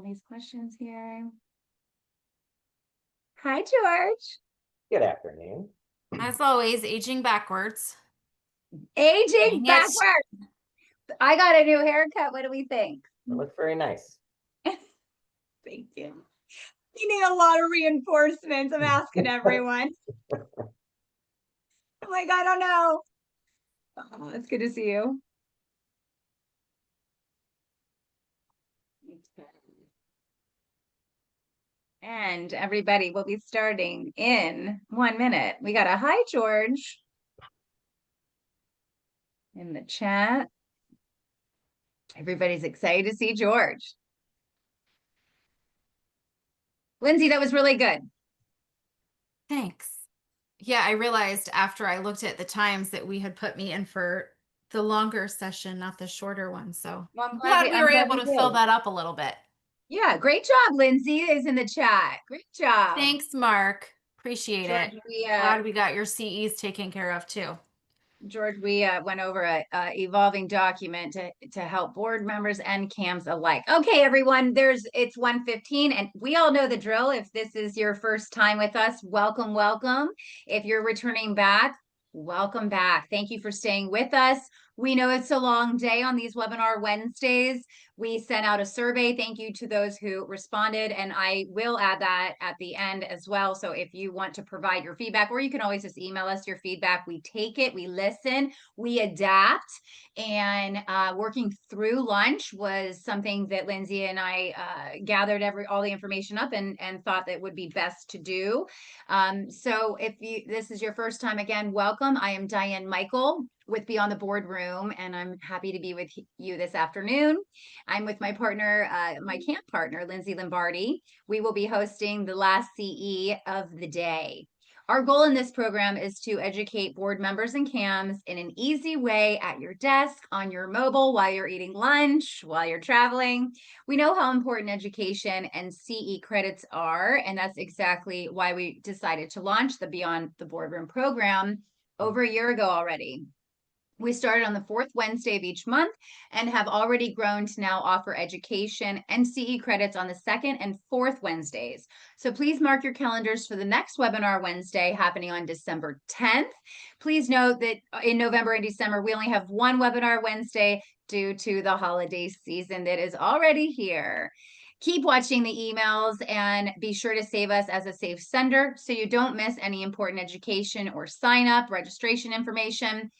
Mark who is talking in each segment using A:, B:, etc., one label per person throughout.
A: these questions here. Hi, George.
B: Good afternoon.
C: As always, aging backwards.
A: Aging
C: Dang it.
A: backwards. I got a new haircut. What do we think?
B: It looks very nice.
A: Thank you. You need a lot of reinforcements. I'm asking everyone. I'm like, I don't know. Oh, it's good to see you. And everybody will be starting in 1 minute. We got a hi, George, in the chat. Everybody's excited to see George. Lindsay, that was really good.
C: Thanks. Yeah, I realized after I looked at the times that we had put me in for the longer session, not the shorter one. So
A: Well, I'm
C: glad we were able to
A: did.
C: fill that up a little bit.
A: Yeah, great job, Lindsay is in the chat. Great job.
C: Thanks, Mark. Appreciate
A: George,
C: it. Glad we got your CEs taken care of too.
A: George, we went over a evolving document to help board members and CAMs alike. Okay, everyone, it's 1:15 and we all know the drill. If this is your first time with us, welcome, welcome. If you're returning back, welcome back. Thank you for staying with us. We know it's a long day on these webinar Wednesdays. We sent out a survey. Thank you to those who responded, and I will add that at the end as well. So if you want to provide your feedback, or you can always just email us your feedback. We take it, we listen, we adapt. And working through lunch was something that Lindsay and I gathered all the information up and thought that would be best to do. So if this is your first time, again, welcome. I am Diane Michael with Beyond the Boardroom, and I'm happy to be with you this afternoon. I'm with my partner, my camp partner, Lindsay Lombardi. We will be hosting the last CE of the day. Our goal in this program is to educate board members and CAMs in an easy way at your desk, on your mobile, while you're eating lunch, while you're traveling. We know how important education and CE credits are, and that's exactly why we decided to launch the Beyond the Boardroom program over a year ago already. We started on the fourth Wednesday of each month and have already grown to now offer education and CE credits on the second and fourth Wednesdays. So please mark your calendars for the next webinar Wednesday happening on December 10th. Please note that in November and December, we only have one webinar Wednesday due to the holiday season that is already here. Keep watching the emails and be sure to save us as a safe sender so you don't miss any important education or sign up registration information.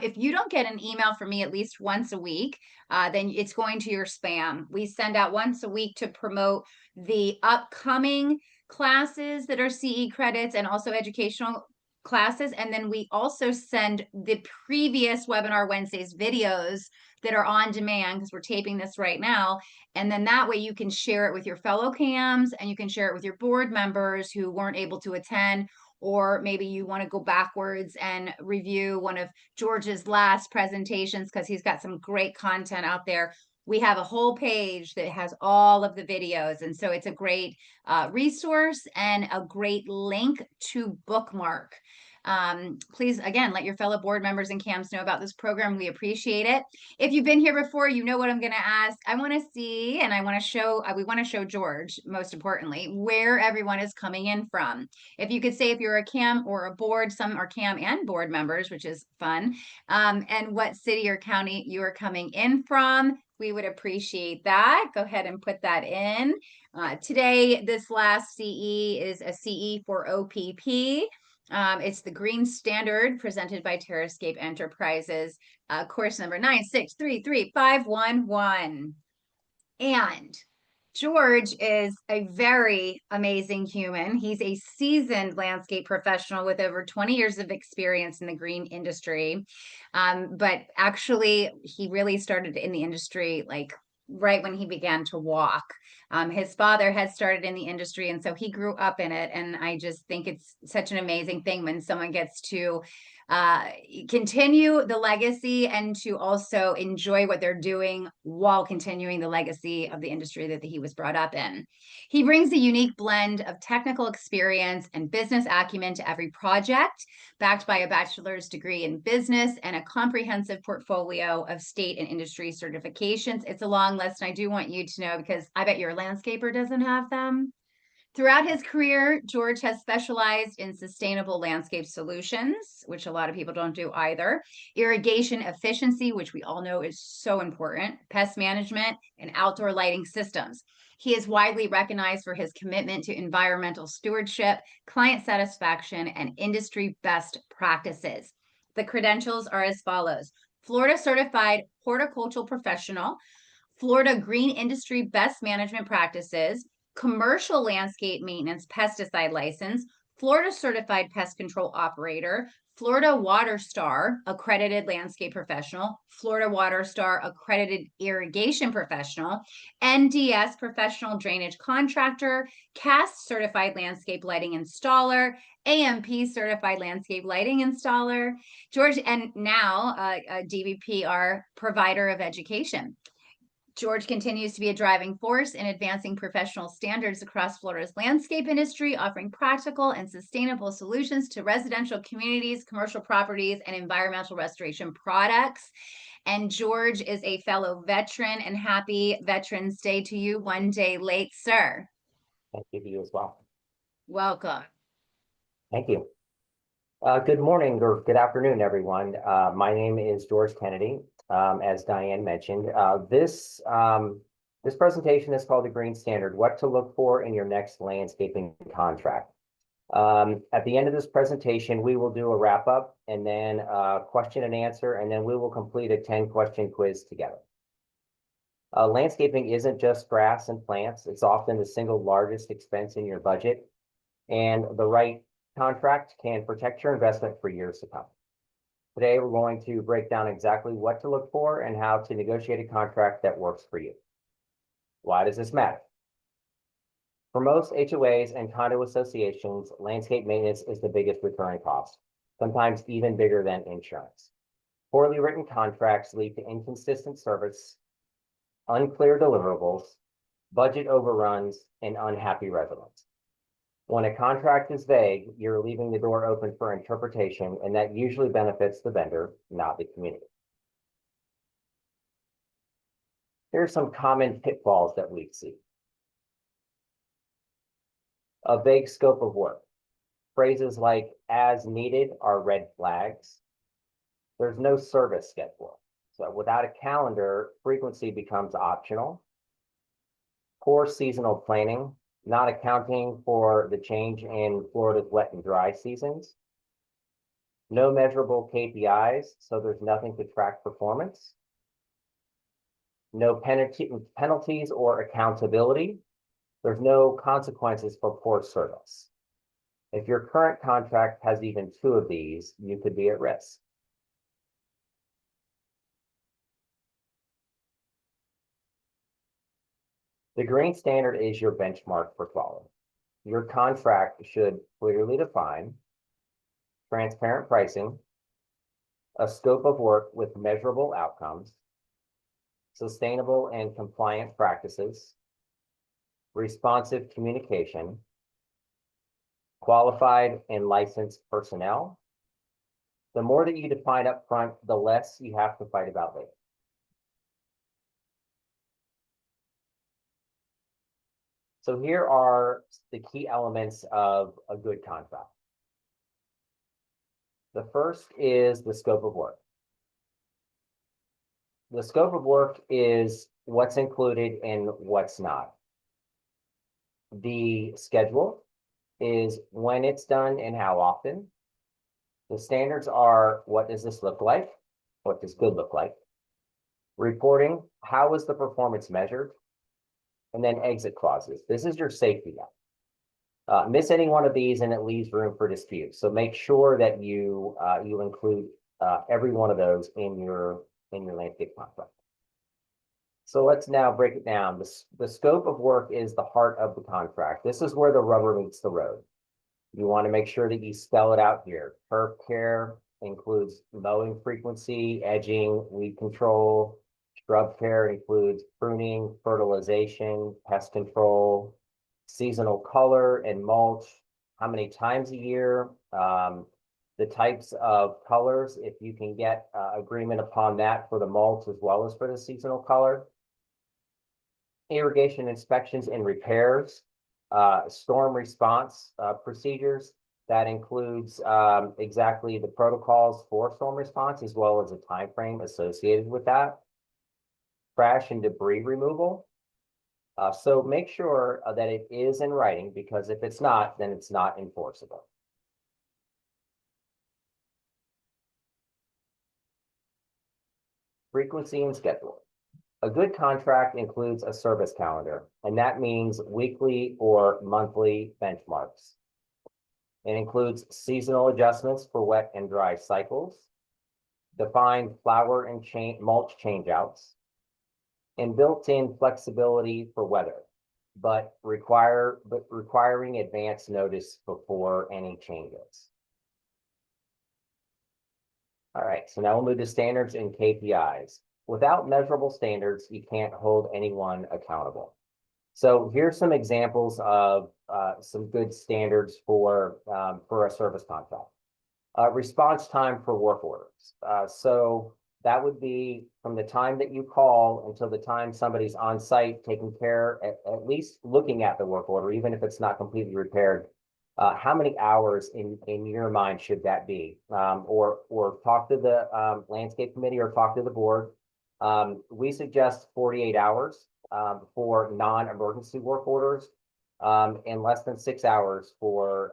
A: If you don't get an email from me at least once a week, then it's going to your spam. We send out once a week to promote the upcoming classes that are CE credits and also educational classes. And then we also send the previous webinar Wednesdays videos that are on demand because we're taping this right now. And then that way you can share it with your fellow CAMs and you can share it with your board members who weren't able to attend, or maybe you want to go backwards and review one of George's last presentations because he's got some great content out there. We have a whole page that has all of the videos. And so it's a great resource and a great link to bookmark. Please, again, let your fellow board members and CAMs know about this program. We appreciate it. If you've been here before, you know what I'm going to ask. I want to see, and I want to show, we want to show George, most importantly, where everyone is coming in from. If you could say if you're a CAM or a board, some are CAM and board members, which is fun, and what city or county you are coming in from. We would appreciate that. Go ahead and put that in. Today, this last CE is a CE for OPP. It's the Green Standard presented by Terra-Scape Enterprises, course number 9633511. And George is a very amazing human. He's a seasoned landscape professional with over 20 years of experience in the green industry. But actually, he really started in the industry like right when he began to walk. His father had started in the industry, and so he grew up in it. And I just think it's such an amazing thing when someone gets to continue the legacy and to also enjoy what they're doing while continuing the legacy of the industry that he was brought up in. He brings a unique blend of technical experience and business acumen to every project, backed by a bachelor's degree in business and a comprehensive portfolio of state and industry certifications. It's a long list, and I do want you to know, because I bet your landscaper doesn't have them. Throughout his career, George has specialized in sustainable landscape solutions, which a lot of people don't do either, irrigation efficiency, which we all know is so important, pest management, and outdoor lighting systems. He is widely recognized for his commitment to environmental stewardship, client satisfaction, and industry best practices. The credentials are as follows: Florida Certified Horticultural Professional, Florida Green Industry Best Management Practices, Commercial Landscape Maintenance Pesticide License, Florida Certified Pest Control Operator, Florida Water Star Accredited Landscape Professional, Florida Water Star Accredited Irrigation Professional, NDS Professional Drainage Contractor, CAST Certified Landscape Lighting Installer, AMP Certified Landscape Lighting Installer, George, and now DVPR Provider of Education. George continues to be a driving force in advancing professional standards across Florida's landscape industry, offering practical and sustainable solutions to residential communities, commercial properties, and environmental restoration products. And George is a fellow veteran, and happy Veterans Day to you, one day late, sir.
B: Thank you to you as well.
A: Welcome.
B: Thank you. Good morning or good afternoon, everyone. My name is George Kennedy. As Diane mentioned, this presentation is called the Green Standard: What to Look For in Your Next Landscaping Contract. At the end of this presentation, we will do a wrap up and then question and answer, and then we will complete a 10-question quiz together. Landscaping isn't just grass and plants. It's often the single largest expense in your budget, and the right contract can protect your investment for years to come. Today, we're going to break down exactly what to look for and how to negotiate a contract that works for you. Why does this matter? For most HOAs and condo associations, landscape maintenance is the biggest recurring cost, sometimes even bigger than insurance. Poorly written contracts lead to inconsistent service, unclear deliverables, budget overruns, and unhappy residents. When a contract is vague, you're leaving the door open for interpretation, and that usually benefits the vendor, not the community. Here are some common pitfalls that we see. A vague scope of work. Phrases like "as needed" are red flags. There's no service schedule. So without a calendar, frequency becomes optional. Poor seasonal planning, not accounting for the change in Florida's wet and dry seasons. No measurable KPIs, so there's nothing to track performance. No penalties or accountability. There's no consequences for poor service. If your current contract has even 2 of these, you could be at risk. The Green Standard is your benchmark for quality. Your contract should clearly define transparent pricing, a scope of work with measurable outcomes, sustainable and compliant practices, responsive communication, qualified and licensed personnel. The more that you define up front, the less you have to fight about later. So here are the key elements of a good contract. The first is the scope of work. The scope of work is what's included and what's not. The schedule is when it's done and how often. The standards are: what does this look like? What does good look like? Reporting: how is the performance measured? And then exit clauses. This is your safety net. Miss any one of these and it leaves room for dispute. So make sure that you include every one of those in your landscape contract. So let's now break it down. The scope of work is the heart of the contract. This is where the rubber meets the road. You want to make sure that you spell it out here: turf care, includes mowing frequency, edging, weed control. Shrub care includes pruning, fertilization, pest control, seasonal color and mulch, how many times a year, the types of colors, if you can get agreement upon that for the mulch as well as for the seasonal color. Irrigation inspections and repairs, storm response procedures. That includes exactly the protocols for storm response as well as a time frame associated with that. Trash and debris removal. So make sure that it is in writing, because if it's not, then it's not enforceable. Frequency and schedule. A good contract includes a service calendar, and that means weekly or monthly benchmarks. It includes seasonal adjustments for wet and dry cycles, defined flower and mulch changeouts, and built-in flexibility for weather, but requiring advance notice before any changes. All right, so now we'll move to standards and KPIs. Without measurable standards, you can't hold anyone accountable. So here's some examples of some good standards for a service contract. Response time for work orders. So that would be from the time that you call until the time somebody's on site taking care, at least looking at the work order, even if it's not completely repaired. How many hours in your mind should that be? Or talk to the landscape committee or talk to the board. We suggest 48 hours for non-emergency work orders, and less than 6 hours for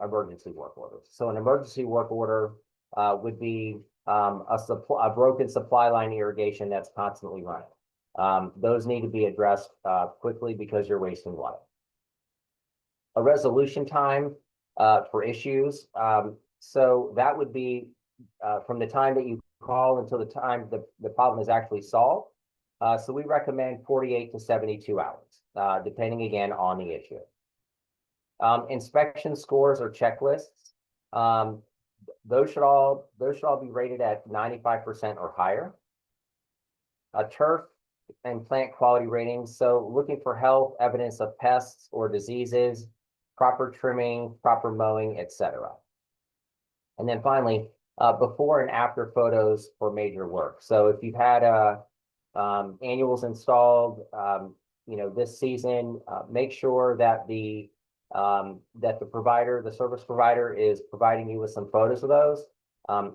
B: emergency work orders. So an emergency work order would be a broken supply line irrigation that's constantly running. Those need to be addressed quickly because you're wasting water. A resolution time for issues. So that would be from the time that you call until the time the problem is actually solved. So we recommend 48 to 72 hours, depending again on the issue. Inspection scores or checklists. Those should all be rated at 95% or higher. Turf and plant quality ratings. So looking for health, evidence of pests or diseases, proper trimming, proper mowing, etc. And then finally, before and after photos for major work. So if you've had annuals installed, this season, make sure that the service provider is providing you with some photos of those.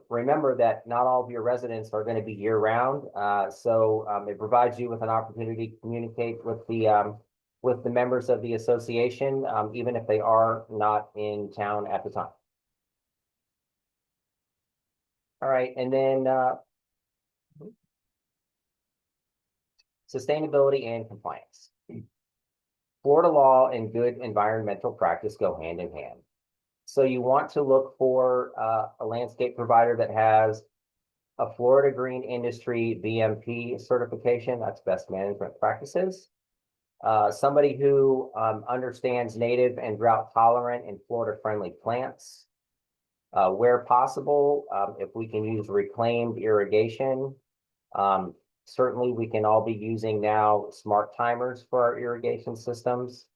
B: Remember that not all of your residents are going to be year round. So it provides you with an opportunity to communicate with the members of the association, even if they are not in town at the time. All right, and then sustainability and compliance. Florida law and good environmental practice go hand in hand. So you want to look for a landscape provider that has a Florida Green Industry BMP certification, that's best management practices. Somebody who understands native and drought tolerant and Florida friendly plants. Where possible, if we can use reclaimed irrigation, certainly we can all be using now smart timers for our irrigation systems.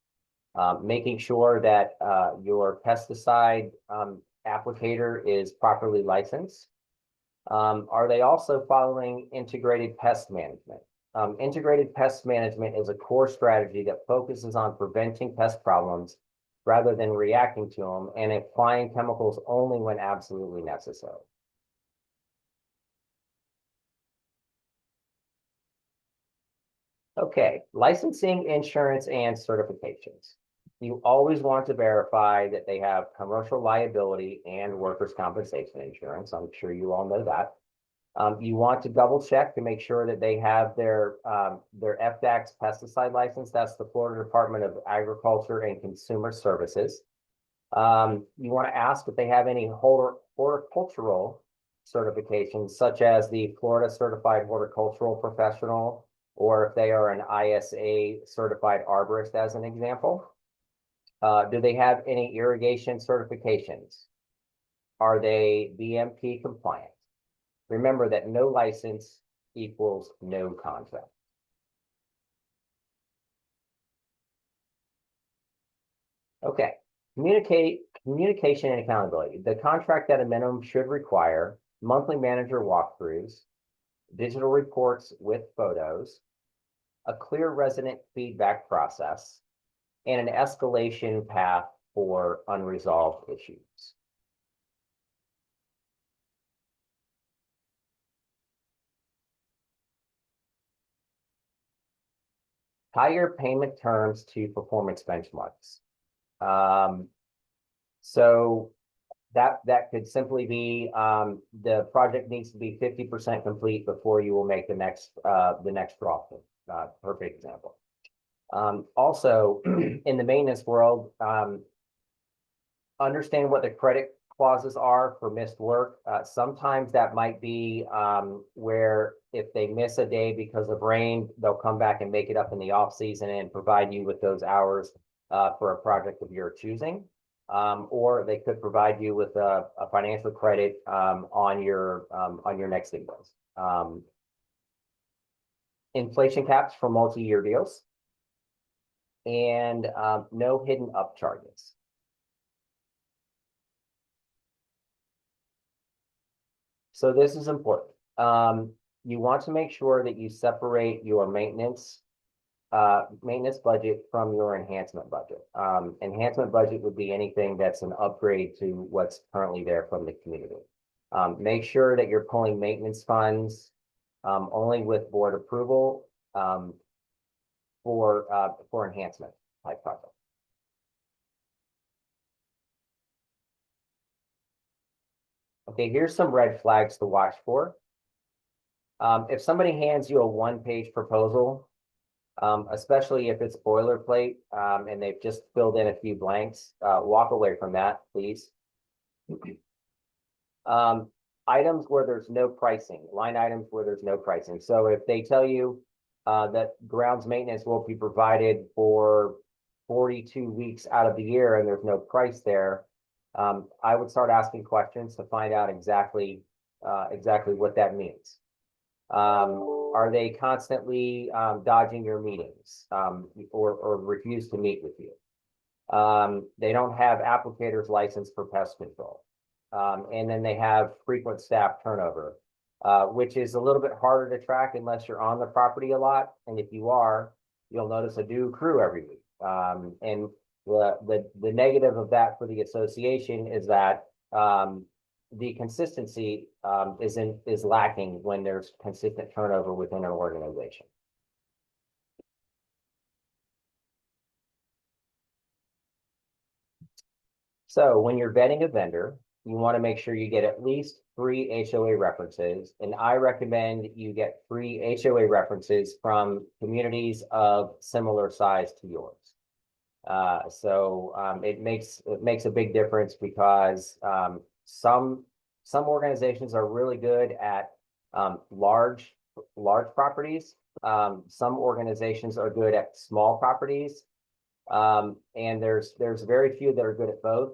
B: Making sure that your pesticide applicator is properly licensed. Are they also following integrated pest management? Integrated pest management is a core strategy that focuses on preventing pest problems rather than reacting to them and applying chemicals only when absolutely necessary. Okay, licensing, insurance, and certifications. You always want to verify that they have commercial liability and workers' compensation insurance. I'm sure you all know that. You want to double check to make sure that they have their FDAX pesticide license. That's the Florida Department of Agriculture and Consumer Services. You want to ask if they have any horticultural certifications, such as the Florida Certified Horticultural Professional, or if they are an ISA certified arborist, as an example. Do they have any irrigation certifications? Are they BMP compliant? Remember that no license equals no contract. Okay, communication and accountability. The contract at a minimum should require monthly manager walkthroughs, digital reports with photos, a clear resident feedback process, and an escalation path for unresolved issues. Tie your payment terms to performance benchmarks. So that could simply be the project needs to be 50% complete before you will make the next draw. Perfect example. Also, in the maintenance world, understand what the credit clauses are for missed work. Sometimes that might be where if they miss a day because of rain, they'll come back and make it up in the off season and provide you with those hours for a project of your choosing. Or they could provide you with a financial credit on your next invoice. Inflation caps for multi-year deals, and no hidden upcharges. So this is important. You want to make sure that you separate your maintenance budget from your enhancement budget. Enhancement budget would be anything that's an upgrade to what's currently there from the community. Make sure that you're pulling maintenance funds only with board approval for enhancement type projects. Okay, here's some red flags to watch for. If somebody hands you a one-page proposal, especially if it's boilerplate and they've just filled in a few blanks, walk away from that, please. Items where there's no pricing, line items where there's no pricing. So if they tell you that grounds maintenance will be provided for 42 weeks out of the year and there's no price there, I would start asking questions to find out exactly what that means. Are they constantly dodging your meetings or refuse to meet with you? They don't have applicators licensed for pest control. And then they have frequent staff turnover, which is a little bit harder to track unless you're on the property a lot. And if you are, you'll notice a new crew every week. And the negative of that for the association is that the consistency is lacking when there's consistent turnover within an organization. So when you're vetting a vendor, you want to make sure you get at least 3 HOA references, and I recommend you get 3 HOA references from communities of similar size to yours. It makes a big difference because some organizations are really good at large properties. Some organizations are good at small properties. And there's very few that are good at both,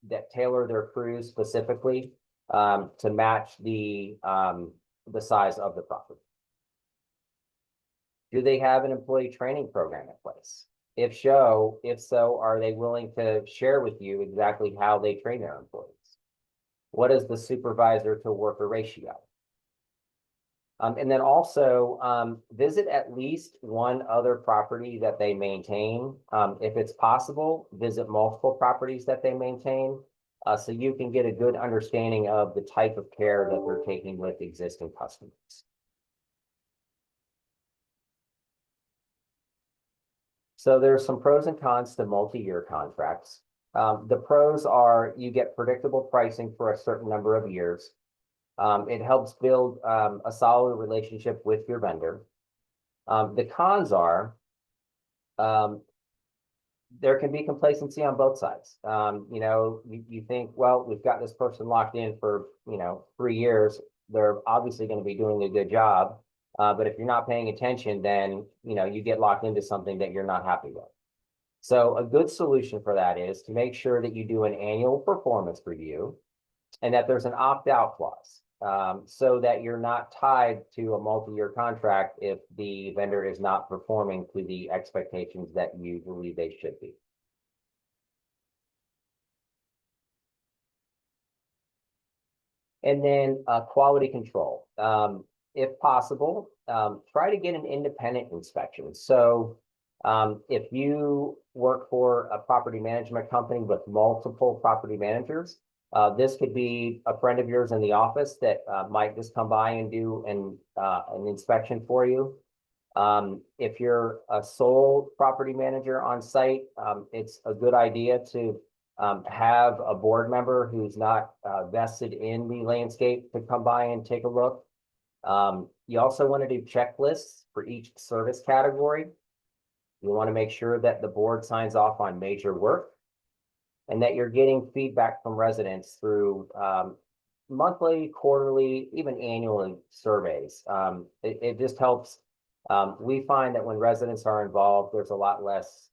B: that tailor their crews specifically to match the size of the property. Do they have an employee training program in place? If so, are they willing to share with you exactly how they train their employees? What is the supervisor to worker ratio? And then also visit at least one other property that they maintain. If it's possible, visit multiple properties that they maintain so you can get a good understanding of the type of care that they're taking with existing customers. So there's some pros and cons to multi-year contracts. The pros are you get predictable pricing for a certain number of years. It helps build a solid relationship with your vendor. The cons are there can be complacency on both sides. You think, well, we've got this person locked in for 3 years. They're obviously going to be doing a good job. But if you're not paying attention, then you get locked into something that you're not happy with. So a good solution for that is to make sure that you do an annual performance review and that there's an opt-out clause, so that you're not tied to a multi-year contract if the vendor is not performing to the expectations that you believe they should be. And then quality control. If possible, try to get an independent inspection. So if you work for a property management company with multiple property managers, this could be a friend of yours in the office that might just come by and do an inspection for you. If you're a sole property manager on site, it's a good idea to have a board member who's not vested in the landscape to come by and take a look. You also want to do checklists for each service category. You want to make sure that the board signs off on major work and that you're getting feedback from residents through monthly, quarterly, even annually surveys. It just helps. We find that when residents are involved, there's a lot less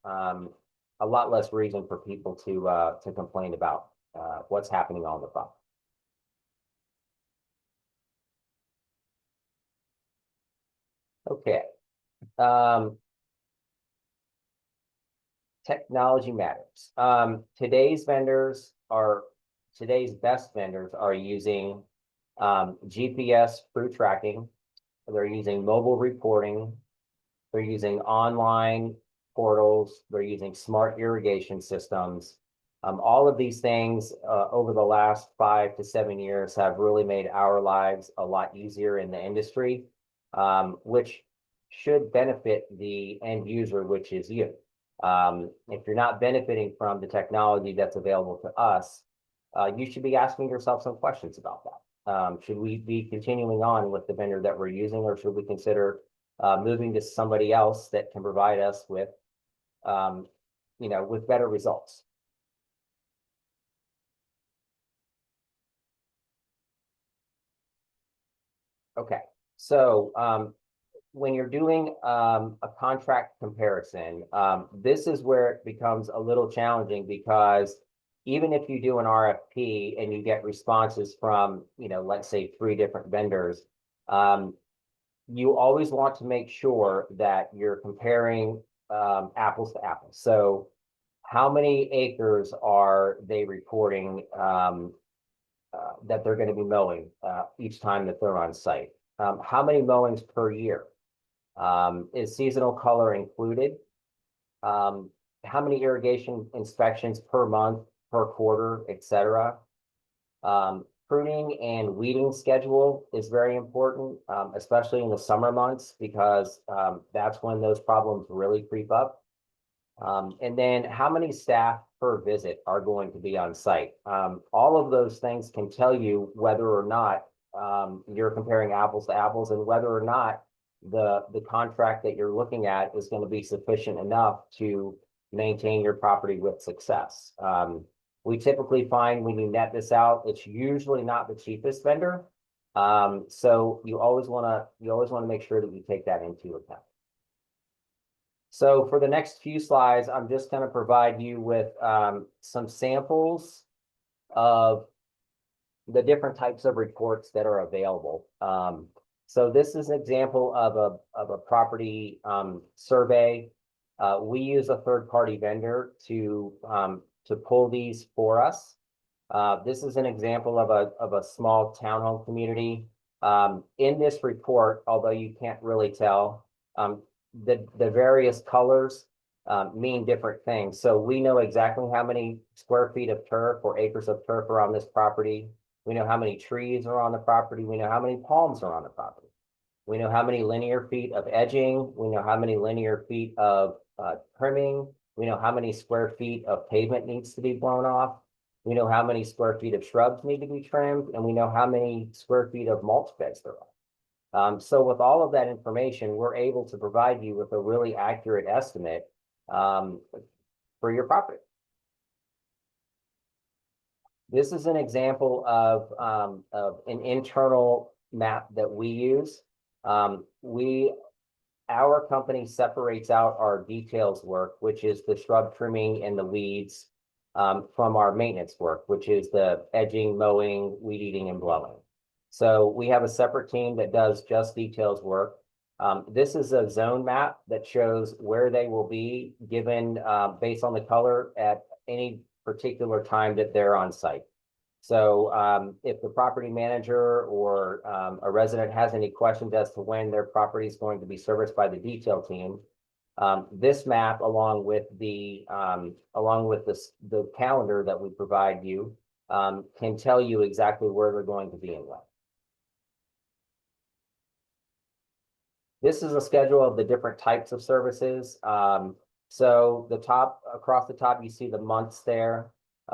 B: reason for people to complain about what's happening on the property. Okay. Technology matters. Today's best vendors are using GPS crew tracking. They're using mobile reporting. They're using online portals. They're using smart irrigation systems. All of these things over the last 5 to 7 years have really made our lives a lot easier in the industry, which should benefit the end user, which is you. If you're not benefiting from the technology that's available to us, you should be asking yourself some questions about that. Should we be continuing on with the vendor that we're using, or should we consider moving to somebody else that can provide us with, with better results? Okay, so when you're doing a contract comparison, this is where it becomes a little challenging, because even if you do an RFP and you get responses from, let's say 3 different vendors, you always want to make sure that you're comparing apples to apples. So how many acres are they reporting that they're going to be mowing each time that they're on site? How many mowings per year? Is seasonal color included? How many irrigation inspections per month, per quarter, etc.? Pruning and weeding schedule is very important, especially in the summer months, because that's when those problems really creep up. And then how many staff per visit are going to be on site? All of those things can tell you whether or not you're comparing apples to apples, and whether or not the contract that you're looking at is going to be sufficient enough to maintain your property with success. We typically find when you net this out, it's usually not the cheapest vendor. So you always want to make sure that you take that into account. So for the next few slides, I'm just going to provide you with some samples of the different types of reports that are available. So this is an example of a property survey. We use a third-party vendor to pull these for us. This is an example of a small townhome community. In this report, although you can't really tell, the various colors mean different things. So we know exactly how many square feet of turf or acres of turf are on this property. We know how many trees are on the property. We know how many palms are on the property. We know how many linear feet of edging. We know how many linear feet of trimming. We know how many square feet of pavement needs to be blown off. We know how many square feet of shrubs need to be trimmed, and we know how many square feet of mulch beds there are. So with all of that information, we're able to provide you with a really accurate estimate for your property. This is an example of an internal map that we use. Our company separates out our details work, which is the shrub trimming and the weeds, from our maintenance work, which is the edging, mowing, weed eating, and blowing. So we have a separate team that does just details work. This is a zone map that shows where they will be given based on the color at any particular time that they're on site. So if the property manager or a resident has any questions as to when their property is going to be serviced by the detail team, this map, along with the calendar that we provide you, can tell you exactly where they're going to be and when. This is a schedule of the different types of services. So across the top, you see the months there.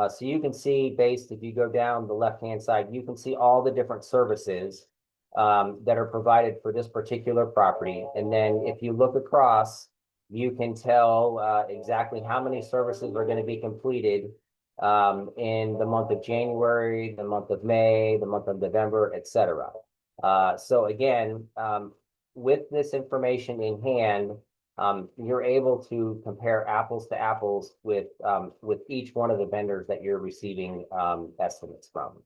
B: So you can see if you go down the left-hand side, you can see all the different services that are provided for this particular property. And then if you look across, you can tell exactly how many services are going to be completed in the month of January, the month of May, the month of November, etc. So again, with this information in hand, you're able to compare apples to apples with each one of the vendors that you're receiving estimates from.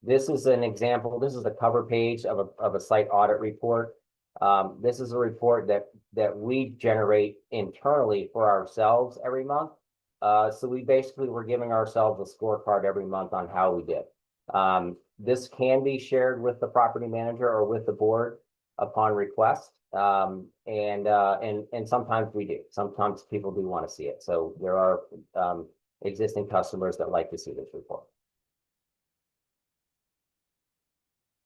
B: This is an example. This is the cover page of a site audit report. This is a report that we generate internally for ourselves every month. So we basically were giving ourselves a scorecard every month on how we did. This can be shared with the property manager or with the board upon request. And sometimes we do. Sometimes people do want to see it. So there are existing customers that like to see this report.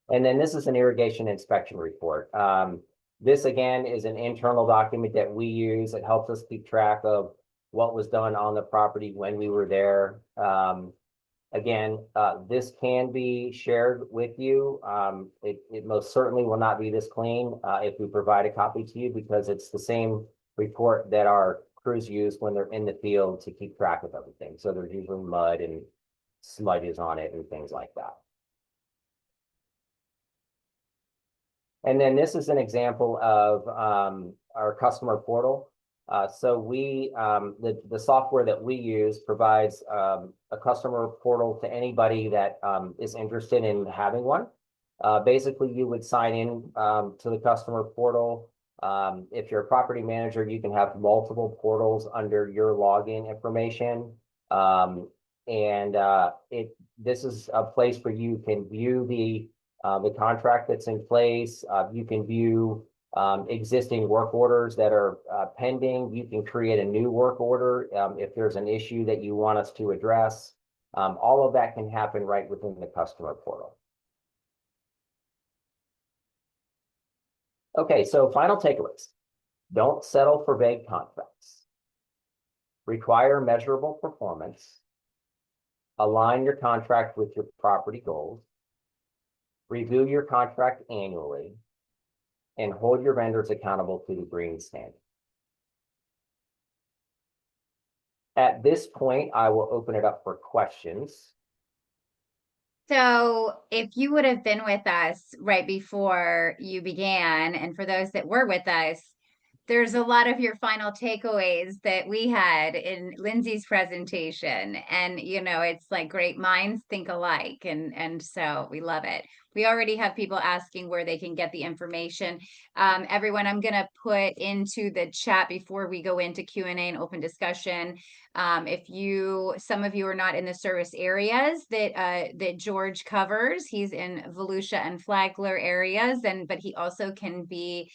B: And then this is an irrigation inspection report. This again is an internal document that we use. It helps us keep track of what was done on the property when we were there. Again, this can be shared with you. It most certainly will not be this clean if we provide a copy to you, because it's the same report that our crews use when they're in the field to keep track of everything. So there's usually mud and smudges on it and things like that. And then this is an example of our customer portal. So the software that we use provides a customer portal to anybody that is interested in having one. Basically, you would sign in to the customer portal. If you're a property manager, you can have multiple portals under your login information. This is a place where you can view the contract that's in place. You can view existing work orders that are pending. You can create a new work order if there's an issue that you want us to address. All of that can happen right within the customer portal. Okay, so final takeaways. Don't settle for vague contracts. Require measurable performance. Align your contract with your property goals. Review your contract annually, and hold your vendors accountable to the green standard. At this point, I will open it up for questions.
A: So if you would have been with us right before you began, and for those that were with us, there's a lot of your final takeaways that we had in Lindsay's presentation. And, it's like great minds think alike. And so we love it. We already have people asking where they can get the information. Everyone, I'm going to put into the chat before we go into Q&A and open discussion. Some of you are not in the service areas that George covers. He's in Volusia and Flagler areas, but he also can be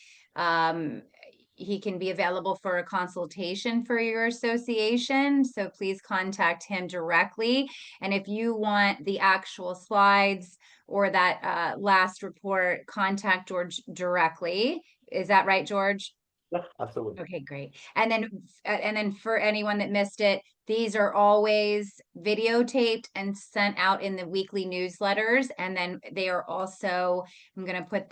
A: available for a consultation for your association. So please contact him directly. And if you want the actual slides or that last report, contact George directly. Is that right, George?
B: Yeah, absolutely.
A: Okay, great. And then for anyone that missed it, these are always videotaped and sent out in the weekly newsletters. And then they are also, I'm going to put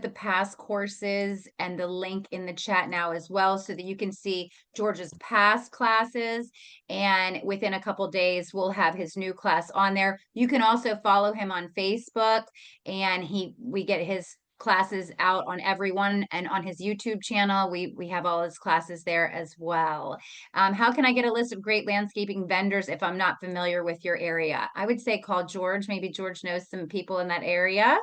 A: the past courses and the link in the chat now as well, so that you can see George's past classes. And within a couple days, we'll have his new class on there. You can also follow him on Facebook, and we get his classes out on everyone, and on his YouTube channel, we have all his classes there as well. How can I get a list of great landscaping vendors if I'm not familiar with your area? I would say call George. Maybe George knows some people in that area.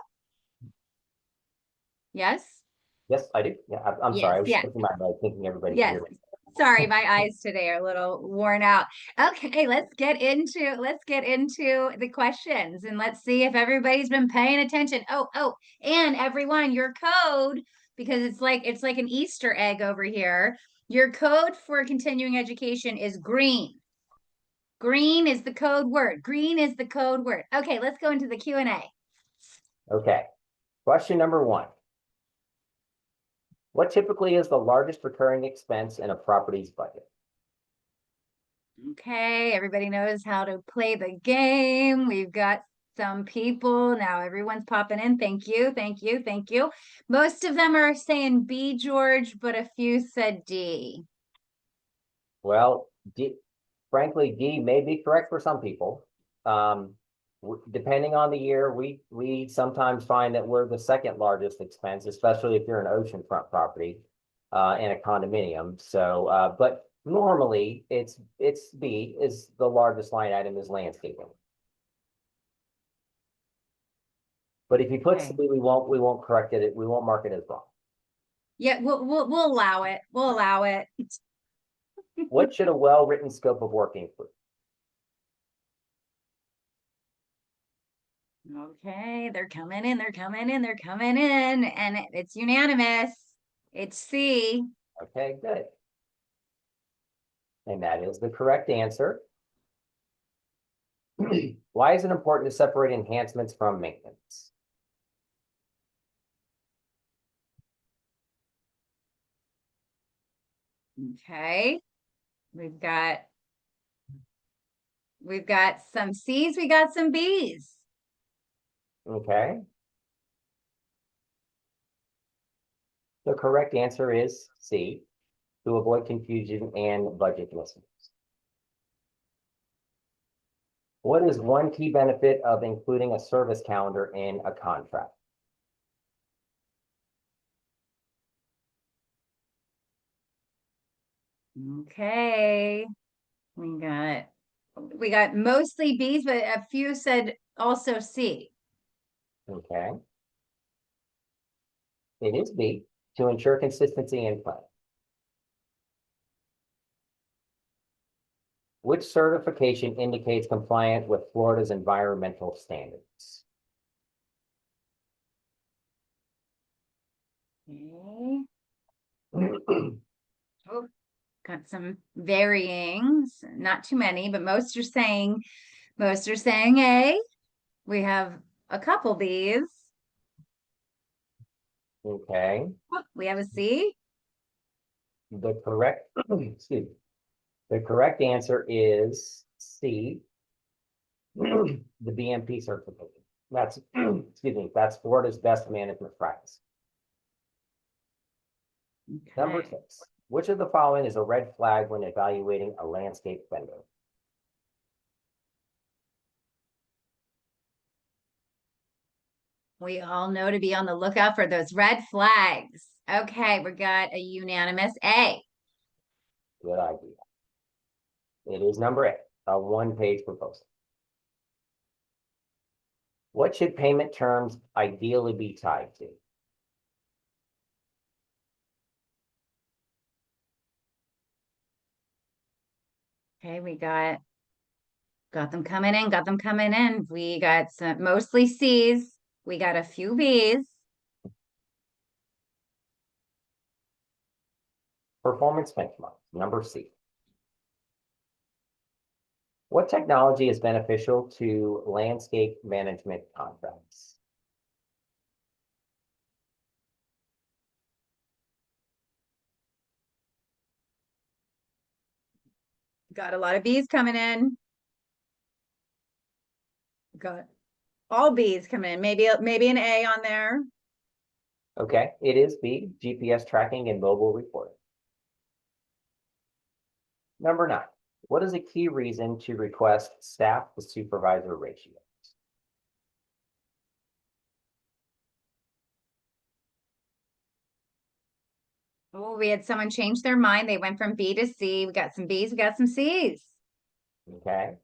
A: Yes?
B: Yes, I do. Yeah, I'm sorry. I
A: Yes,
B: was
A: yes.
B: thinking my mind, thinking everybody could
A: Yes.
B: hear me.
A: Sorry, my eyes today are a little worn out. Okay, let's get into the questions, and let's see if everybody's been paying attention. Oh, and everyone, your code, because it's like an Easter egg over here. Your code for continuing education is green. Green is the code word. Green is the code word. Okay, let's go into the Q&A.
B: Okay. Question number 1. What typically is the largest recurring expense in a property's budget?
A: Okay, everybody knows how to play the game. We've got some people now. Everyone's popping in. Thank you, thank you, thank you. Most of them are saying B, George, but a few said D.
B: Well, frankly, D may be correct for some people. Depending on the year, we sometimes find that we're the second largest expense, especially if you're an oceanfront property and a condominium. So, but normally it's B is the largest line item is landscaping. But if you put
A: Okay.
B: C, we won't correct it. We won't mark it as wrong.
A: Yeah, we'll allow it. We'll allow it.
B: What should a well-written scope of work include?
A: Okay, they're coming in, they're coming in, they're coming in, and it's unanimous. It's C.
B: Okay, good. And that is the correct answer. Why is it important to separate enhancements from maintenance?
A: Okay. We've got some C's, we got some B's.
B: Okay. The correct answer is C, to avoid confusion and budget misses. What is one key benefit of including a service calendar in a contract?
A: Okay. We got mostly B's, but a few said also C.
B: Okay. It is B, to ensure consistency in play. Which certification indicates compliance with Florida's environmental standards?
A: Okay. Oh, got some varyings, not too many, but most are saying A. We have a couple B's.
B: Okay.
A: Oh, we have a C.
B: The correct, excuse me. The correct answer is C, the BMP certification. That's, excuse me, that's Florida's best management practice. Number
A: Okay.
B: 6, which of the following is a red flag when evaluating a landscape vendor?
A: We all know to be on the lookout for those red flags. Okay, we got a unanimous A.
B: Good idea. It is number 8, a one-page proposal. What should payment terms ideally be tied to?
A: Okay, we got them coming in, got them coming in. We got some mostly C's. We got a few B's.
B: Performance benchmark, number C. What technology is beneficial to landscape management contracts?
A: Got a lot of B's coming in. Got all B's coming in. Maybe an A on there.
B: Okay, it is B, GPS tracking and mobile reporting. Number 9, what is a key reason to request staff to supervisor ratio?
A: Oh, we had someone change their mind. They went from B to C. We got some Bs, we got some Cs.
B: Okay.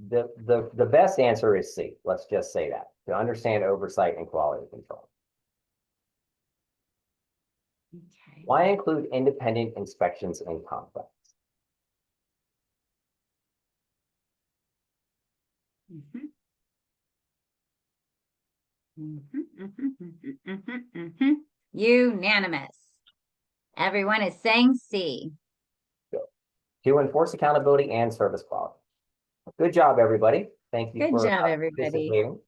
B: The best answer is C. Let's just say that, to understand oversight and quality control.
A: Okay.
B: Why include independent inspections in contracts?
A: Mhm. Mhm, mhm, mhm, mhm, mhm. Unanimous. Everyone is saying C.
B: To enforce accountability and service quality. Good job, everybody. Thank you
A: Good
B: for
A: job, everybody.
B: participating.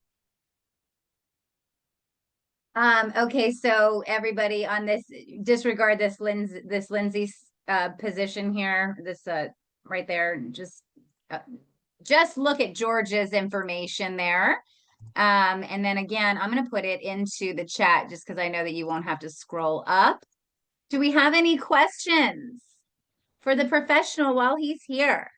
A: Okay, so everybody on this, disregard this Lindsay's position here, this right there, just look at George's information there. And then again, I'm gonna put it into the chat just because I know that you won't have to scroll up. Do we have any questions for the professional while he's here?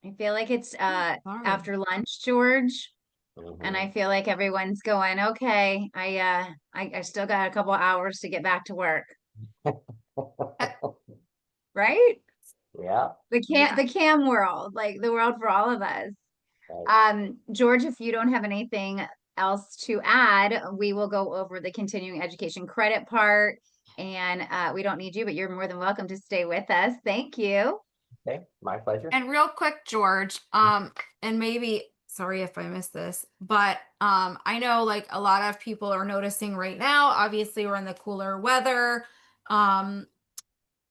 A: I feel like it's
C: Sorry.
A: after lunch, George. And I
B: Mhm.
A: feel like everyone's going, okay, I still got a couple hours to get back to work. Right?
B: Yeah.
C: Yeah.
A: The cam world, like the world for all of us.
B: Right.
A: George, if you don't have anything else to add, we will go over the continuing education credit part. And we don't need you, but you're more than welcome to stay with us. Thank you.
B: Okay. My pleasure.
C: And real quick, George, and maybe sorry if I missed this, but I know like a lot of people are noticing right now, obviously we're in the cooler weather. Um,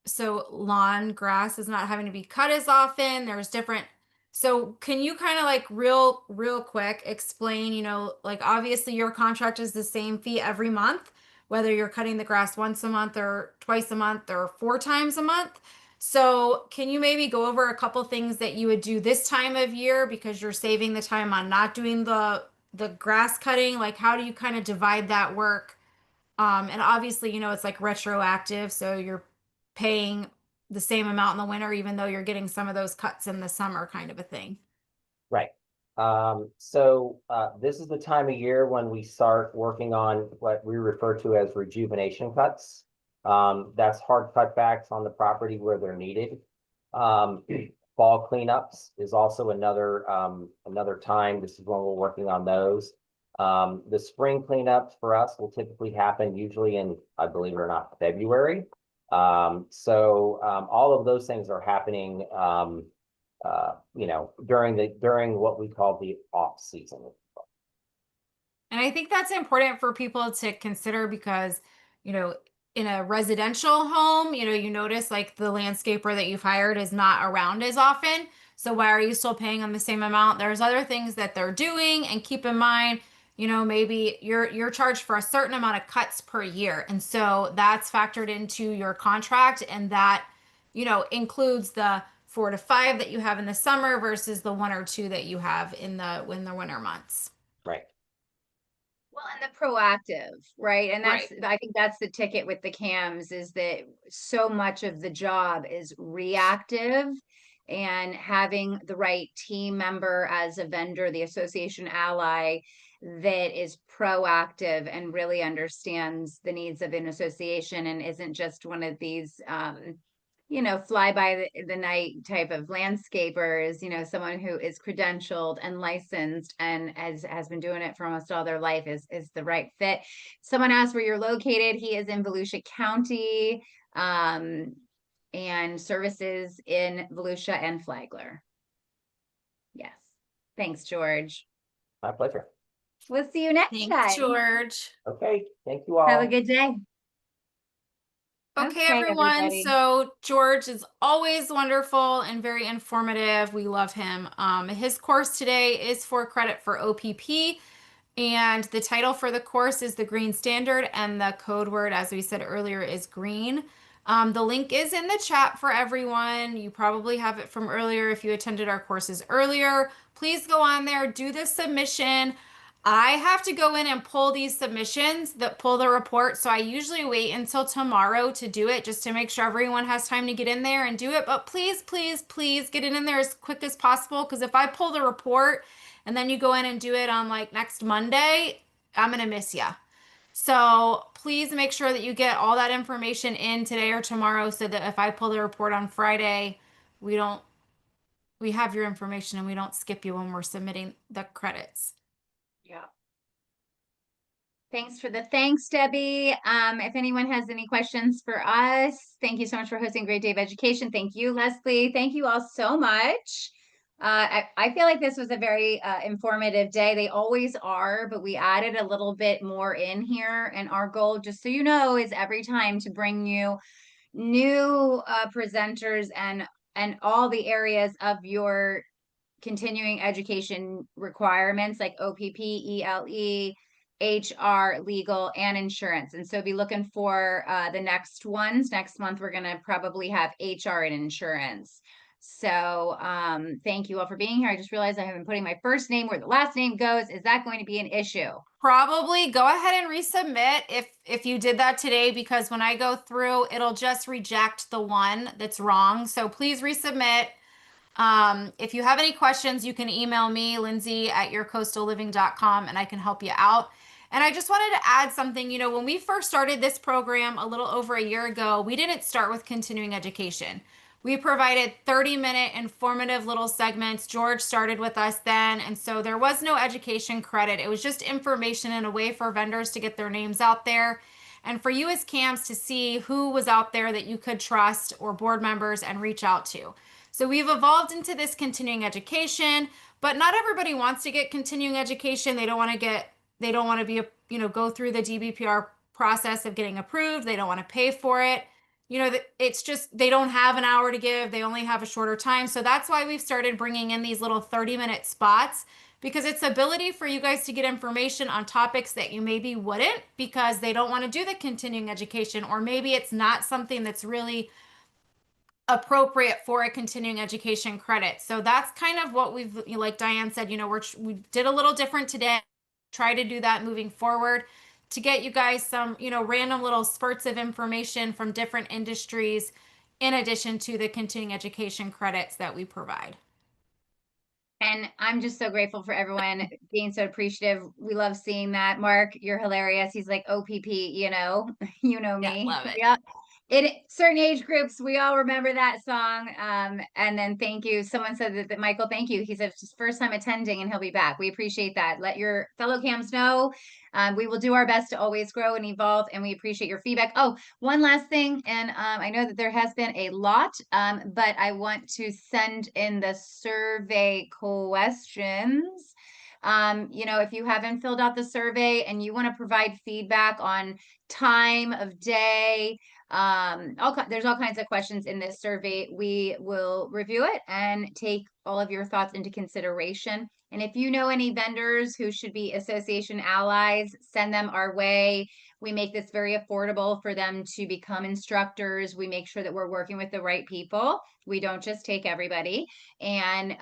C: so lawn grass is not having to be cut as often. There's different. So can you kind of like real quick explain, like obviously your contract is the same fee every month, whether you're cutting the grass once a month or twice a month or 4 times a month. So can you maybe go over a couple things that you would do this time of year because you're saving the time on not doing the grass cutting? Like how do you kind of divide that work? And obviously, it's like retroactive, so you're paying the same amount in the winter, even though you're getting some of those cuts in the summer, kind of a thing.
B: Right. This is the time of year when we start working on what we refer to as rejuvenation cuts. That's hard cutbacks on the property where they're needed. Um, Fall cleanups is also another time. This is when we're working on those. The spring cleanups for us will typically happen usually in, I believe it or not, February. All of those things are happening during what we call the off season.
C: And I think that's important for people to consider because, you know, in a residential home, you notice like the landscaper that you've hired is not around as often. So why are you still paying them the same amount? There's other things that they're doing, and keep in mind, maybe you're charged for a certain amount of cuts per year. And so that's factored into your contract, and that, includes the 4 to 5 that you have in the summer versus the 1 or 2 that you have in the winter months.
B: Right.
A: Well, and the proactive, right? And
C: Right.
A: I think that's the ticket with the cams is that so much of the job is reactive, and having the right team member as a vendor, the association ally that is proactive and really understands the needs of an association and isn't just one of these fly by the night type of landscapers, someone who is credentialed and licensed and has been doing it for almost all their life is the right fit. Someone asked where you're located. He is in Volusia County, and services in Volusia and Flagler. Yes. Thanks, George.
B: My pleasure.
A: We'll see you next
C: Thanks,
A: time.
C: George.
B: Okay. Thank you
A: Have a
B: all.
A: good day.
C: Okay,
A: Okay,
C: everyone.
A: everybody.
C: So George is always wonderful and very informative. We love him. His course today is for credit for OPP, and the title for the course is the Green Standard, and the code word, as we said earlier, is green. The link is in the chat for everyone. You probably have it from earlier if you attended our courses earlier. Please go on there, do the submission. I have to go in and pull these submissions that pull the report. So I usually wait until tomorrow to do it just to make sure everyone has time to get in there and do it. But please, please, please get it in there as quick as possible. Because if I pull the report and then you go in and do it on like next Monday, I'm going to miss you. So please make sure that you get all that information in today or tomorrow so that if I pull the report on Friday, we don't, we have your information and we don't skip you when we're submitting the credits.
A: Yeah. Thanks for the thanks, Debbie. If anyone has any questions for us, thank you so much for hosting a great day of education. Thank you, Leslie. Thank you all so much. I feel like this was a very informative day. They always are, but we added a little bit more in here. And our goal, just so you know, is every time to bring you new presenters and all the areas of your continuing education requirements like OPP, ELE, HR, legal, and insurance. And so be looking for the next ones. Next month, we're going to probably have HR and insurance. So thank you all for being here. I just realized I haven't putting my first name where the last name goes. Is that going to be an issue?
C: Probably go ahead and resubmit if you did that today, because when I go through, it'll just reject the one that's wrong. So please resubmit. If you have any questions, you can email me, lindsay@yourcoastalliving.com, and I can help you out. And I just wanted to add something. You know, when we first started this program a little over a year ago, we didn't start with continuing education. We provided 30-minute informative little segments. George started with us then, and so there was no education credit. It was just information and a way for vendors to get their names out there, and for you as CAMs to see who was out there that you could trust, or board members, and reach out to. So we've evolved into this continuing education, but not everybody wants to get continuing education. They don't want to be, go through the DBPR process of getting approved. They don't want to pay for it. It's just, they don't have an hour to give. They only have a shorter time. So that's why we've started bringing in these little 30-minute spots, because it's ability for you guys to get information on topics that you maybe wouldn't, because they don't want to do the continuing education, or maybe it's not something that's really appropriate for a continuing education credit. So that's kind of what we've, like Diane said, we did a little different today. Try to do that moving forward to get you guys some, random little spurts of information from different industries, in addition to the continuing education credits that we provide.
A: And I'm just so grateful for everyone being so appreciative. We love seeing that. Mark, you're hilarious. He's like OPP, you know
C: Yeah,
A: me.
C: love it.
A: Yeah. In certain age groups, we all remember that song. And then thank you. Someone said that Michael, thank you. He said it's his first time attending and he'll be back. We appreciate that. Let your fellow CAMs know. We will do our best to always grow and evolve, and we appreciate your feedback. Oh, one last thing. And I know that there has been a lot, but I want to send in the survey questions. If you haven't filled out the survey and you want to provide feedback on time of day, there's all kinds of questions in this survey. We will review it and take all of your thoughts into consideration. And if you know any vendors who should be association allies, send them our way. We make this very affordable for them to become instructors. We make sure that we're working with the right people. We don't just take everybody. And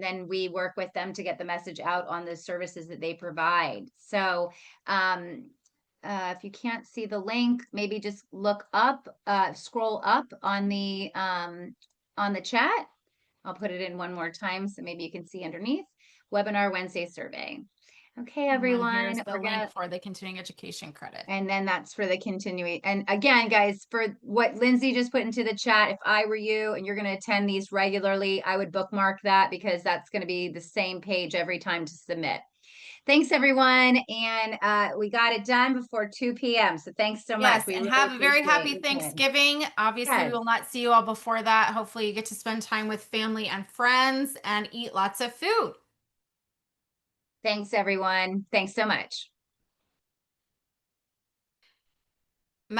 A: then we work with them to get the message out on the services that they provide. So if you can't see the link, maybe just look up, scroll up on the chat. I'll put it in one more time so maybe you can see underneath. Webinar Wednesday survey. Okay, everyone.
C: Here's the link for the continuing education credit.
A: And then that's for the continuing. And again, guys, for what Lindsay just put into the chat, if I were you and you're going to attend these regularly, I would bookmark that, because that's going to be the same page every time to submit. Thanks, everyone. And we got it done before 2 p.m. So thanks so much.
C: Yes, and have a very happy Thanksgiving. Obviously, we will not see you all before that. Hopefully, you get to spend time with family and friends and eat lots of food.
A: Thanks, everyone. Thanks so much.